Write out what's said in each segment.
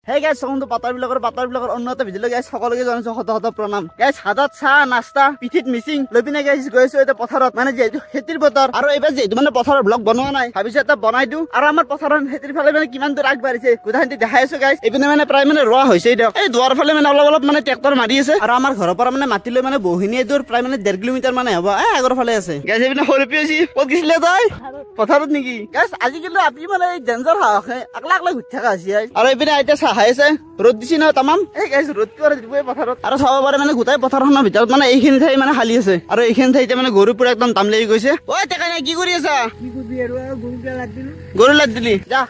Hey guys, welcome to Patar Vlogger unnota video guys সকলকে জানাইছো হত প্ৰণাম guys হাতত চাহ নাস্তা পিঠিত মিসিং লবিনা guys গৈছো এটা পথাৰত মানে যে খেতিৰ বতৰ আৰু এবাৰ যে মানে পথাৰৰ ব্লগ বনোৱা নাই ভাবিছো এটা বনাই দিও আৰু আমাৰ পথাৰৰ খেতিৰ ফালে মানে কিমান দূৰ আগবাঢ়িছে গুধান্তি দেখাইছো guys এইপিনে মানে প্ৰায় মানে ৰোৱা হৈছে দিয়ক এই দুৱাৰ ফালে মানে অলপ মানে ট্ৰেক্টৰ মাৰি আছে আৰু আমাৰ ঘৰৰ পৰা মানে মাটি লৈ মানে বহুখিনি দূৰ প্ৰায় মানে 1.5 কিলোমিটাৰ মানে হ'ব আগৰ ফালে আছে guys এইপিনে হৰপি আছে ক'ত গিছিলে তই পথাৰত নেকি guys আজি কিন্তু আপনি মানে ডেঞ্জাৰ হাখে আকলা ঘুট থাকা আছে আৰু এইপিনে আইতা চাহাইছে ৰ'দ দিছি না তামাম এই গাইস ৰ'দ কৰে দিবই পথাৰত আৰু চাব পাৰে মানে গোটাই পথাৰখনৰ ভিতৰত মানে এইখিনি ঠাই মানে খালি আছে আৰু এইখিনি ঠাইতে মানে গৰু পুৰা একদম দাম লাগি গৈছে ঐ তেকানে কি কৰি আছা কি কৰি আৰু গৰু লাগ দিলি যা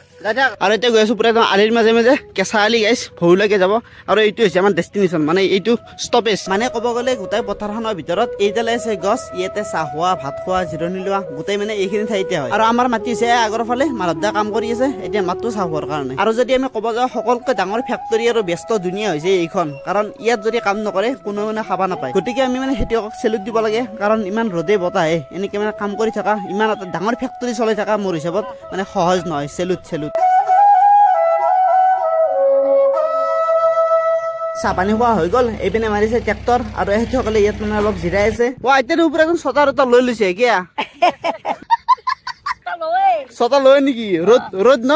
আৰু এতিয়া গৈ আছো পুৰা একদম আলিৰ মাজে মাজে কেঁচা আলি গাইছ ভৌলৈকে যাব আৰু এইটো হৈছে আমাৰ ডেষ্টিনেশ্যন মানে এইটো ষ্টপেজ মানে ক'ব গ'লে গোটাই পথাৰখনৰ ভিতৰত এইডালে আছে গছ ইয়াতে চাহ খোৱা ভাত খোৱা জিৰণি লোৱা গোটাই মানে এইখিনি ঠাইতে হয় আৰু আমাৰ মাটি আছে আগৰ ফালে মালদা কাম কৰি আছে এতিয়া মাত্ৰ চাহ খোৱাৰ কাৰণে আৰু যদি আমি ক'ব যাওঁ সকলোতকৈ ডাঙৰ ফেক্টৰী আৰু ব্যস্ত দুনিয়া হৈছে এইখন কাৰণ ইয়াত যদি কাম নকৰে কোনো মানে খাব নাপায় গতিকে আমি মানে খেতিয়কক চেলুট দিব লাগে কাৰণ ইমান ৰ'দে বতাহে এনেকে মানে কাম কৰি থকা ইমান এটা ডাঙৰ ফেক্টৰী চলাই থকা মোৰ হিচাপত মানে সহজ নহয় চেলুট চাহ পানী খোৱা হৈ গ'ল এইপিনে মাৰিছে ট্ৰেক্টৰ আৰু এহেঁতিসকলে ইয়াত মানে অলপ জিৰাই আছে এতিয়াৰ ওপৰত এখন ছটা লৈ লৈছে কিয়া ছটা লৈ নেকি ৰ'দ ন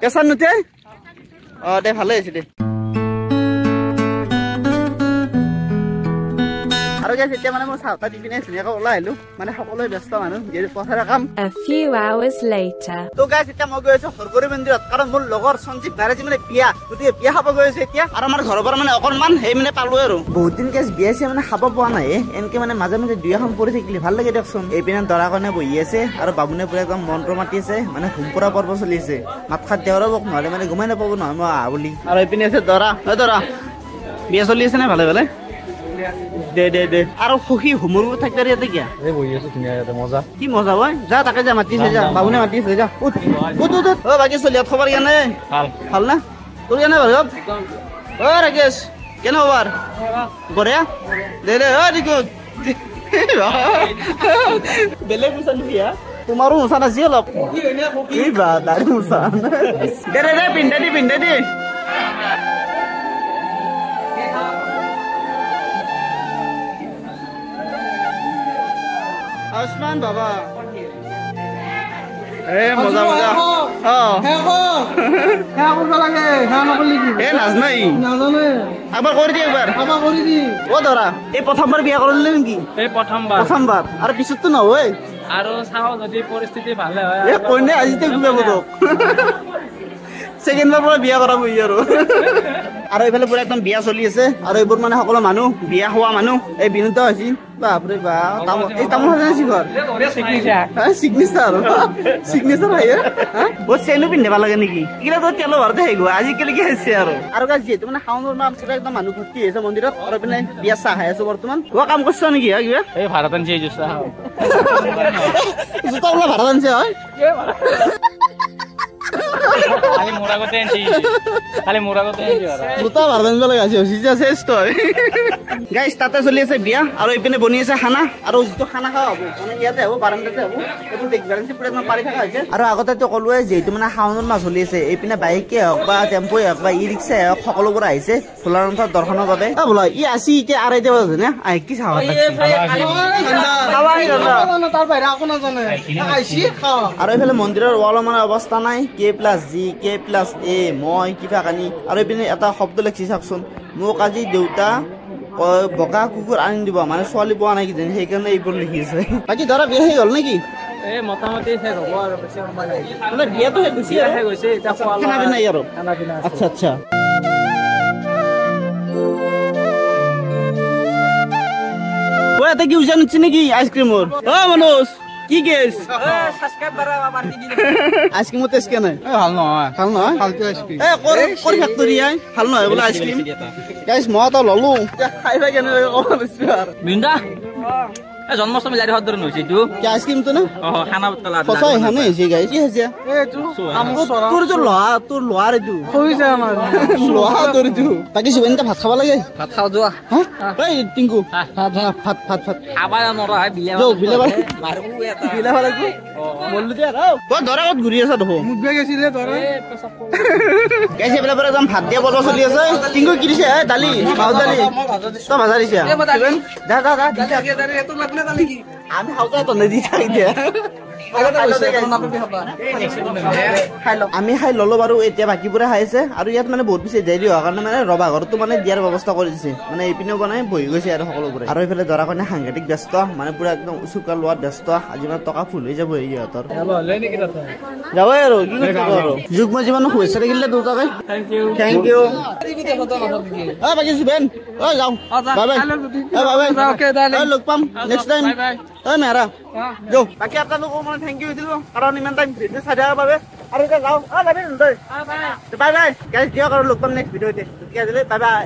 কেঁচা নুঠে দে ভালে হৈছে দে আৰু গাইছ এতিয়া মানে মই চাহটা দি পিনে ধুনীয়াকৈ ওলাই আহিলো মানে সকলোৱে ব্যস্ত মানুহ যিহেতু পথাৰৰ কাম তো গাইছ এতিয়া মই গৈ আছো হৰগৰি মন্দিৰত কাৰণ মোৰ লগৰ সঞ্জীৱ নাৰাজী মানে বিয়া গতিকে বিয়া খাব গৈ আছে এতিয়া আৰু আমাৰ ঘৰৰ পৰা মানে অকণমান সেই মানে পালো আৰু বহুত দিন গাইছ বিয়া চিয়া মানে খাব পোৱা নাই এনেকে মানে মাজে মাজে দুই এখন পৰি থাকিলে ভাল লাগে দিয়কচোন এইপিনে দৰা কইনা বহি আছে আৰু বাবুনে পুৰা একদম মন্ত্ৰ মাতি আছে মানে হুমপুৰা পৰ্ব চলি আছে মাত খাত দেওৰা বক নহ'লে মানে গমাই নাপাব নহয় মই আহা বুলি আৰু এইপিনে আছে দৰা বিয়া চলি আছে নে ভালে ভালে দে আৰু সখী হুমুৰ থাকতে ইয়াতে কিয়া বহি আছো ধুনীয়া ইয়াতে মজা কি মজা হয় যা তাকে যা মাতিছে যা বাবুনে মাতিছে যা উঠ বাকী চলি খবৰ কেনে ভাল না তোৰ কেনে ভাল ৰাকেশ কেনে খবৰ বঢ়িয়া দে বেলেগ মুচা নিয়া তোমাৰো মুচা নাছি অলপ দাড়ি মুচা দে পিন্ধে দি आयुष्मान बाबा मजा प्रथमबार बिया करले नेকি प्रथमबार और पिছত तो নহয় আৰু চাও যদি পৰিস্থিতি ভালে হয় কোনে আজিতে গুবা বদক সেকেন্ড বাৰ বিয়া কৰা বই আৰু এইফালে পুৰা একদম বিয়া চলি আছে আৰু এইবোৰ মানে সকলো মানুহ বিয়া হোৱা মানুহ এই বিনোদ হৈছে বাপৰে বা এই তামোল হাজাৰছি ঘৰ সিগনেচাৰ হয় বহুত চেনো পিন্ধিব লাগে নেকি এইগিলা তো তেলো ভৰতে আহিব আজিকালি কি হৈছে আৰু গাছ যিহেতু মানে শাওনৰ মাহ একদম মানুহ ভৰ্তি হৈছে মন্দিৰত আৰু পিনে বিয়া চাহ খাই আছো বৰ্তমান কিবা কাম কৰিছ নেকি কিবা এই ভাড়াত আনছে জোতা বোলা ভাড়াত আনছে হয় গাইছ তাতে চলি আছে বিয়া আৰু এইপিনে বনি আছে খানা আৰু যিটো খানা খাওয়া হ'ব মানে ইয়াতে হ'ব বাৰান্দাতে হ'ব এইটো দেখি পুৰা পাৰি থকা হৈছে আৰু আগতেতো ক'লোৱে যিহেতু মানে শাওনৰ মাহ চলি আছে এইপিনে বাইকে হওক বা টেম্পোই হওক বা ই ৰিক্সাই হওক সকলোবোৰ আহিছে ভোলানাথৰ দৰ্শনৰ বাবে বোলা ই আছে এতিয়া আঢ়ৈটা বাজে নে আহি কি চাওঁ আৰু এইফালে মন্দিৰৰ ৱালৰ মানে অৱস্থা নাই K+G K+A মই কিবা কানি আৰু এইপিনে এটা শব্দ লিখি চাওকচোন মোক আজি দেউতা বগা কুকুৰ আনি দিব মানে ছোৱালী পোৱা নাই কিজানি সেইকাৰণে এইবোৰ লিখি আছে বাকী ধৰা বিয়া হৈ গ'ল নেকি মোটামুটি শেষ হ'ব আৰু বেছি সময় নাই মানে বিয়াটো শেষ গৈছে এতিয়া খানা পিনা আৰু আচ্ছা এটা কি উজান উঠছে নাকি আইসক্রিমর মানুষ কি গেছ আইসক্রিম টেস্ট কেনে ভাল নহয় ফালতু আইসক্রিম কোন ফ্যাক্টরি ভাল নহয় বোলে আইসক্রিম গাইস মই তো ললো খাই কেনে বিন্দা জন্মাষ্টমী জারি হওয়ার ধরে নইছে এইটো কি আইসক্রিমটো না খানা তলা সঁচা এখানে হৈছে গাইজ কি হৈছে তোৰ তোৰ লোহাৰ এইটো লোহা তোৰ এইটো বাকী শিৱানীতে ভাত খাব লাগে ভাত খাও যোৱা এই টিংকু ভাত খাবা নৰা বিলে বিলে মাৰবো এটা বিলে লাগিব বললো দে ধৰা ক'ত ঘূৰি আছা দেখো মুখ বেয়া গৈছিলে ধৰা গাইজ এইফালে পৰা একদম ভাত দিয়া বতল চলি আছে টিংকু কি দিছে দালি মাছ দালি তই ভাজা দিছে আমি খাওঁতে তনে দি থাকি দিয়া আমি খাই ললো বাৰু এতিয়া বাকীবোৰে খাইছে আৰু ইয়াত মানে বহুত বেছি দেৰি হোৱাৰ কাৰণে মানে ৰভা ঘৰতো মানে দিয়াৰ ব্যৱস্থা কৰি দিছে মানে এইপিনেও বনাই বহি গৈছে আৰু সকলোবোৰে আৰু এইফালে দৰা কইনা সাংঘাতিক ব্যস্ত মানে পুৰা একদম উচুকা লোৱাত ব্যস্ত আজি মানে টকা ফুল হৈ যাব সিহঁতৰ যাবই আৰু কি আৰু যুগ্ম জীৱনৰ শুভেচ্ছা থাকিলে দুটাকে থেংক ইউ বাকী শিবেন যাওঁ বাই লগ পাম নেক্সট টাইম মেহৰা যাওঁ বাকী আপোনালোকো মানে থেংক ইউ দিলো কাৰণ ইমান টাইম ভিডিঅ' চাই দিয়াৰ বাবে আৰু এতিয়া যাওঁ বাই বাই গাইজ দিয়ক আৰু লগ পাম নেক্সট ভিডিঅ'তে বাই বাই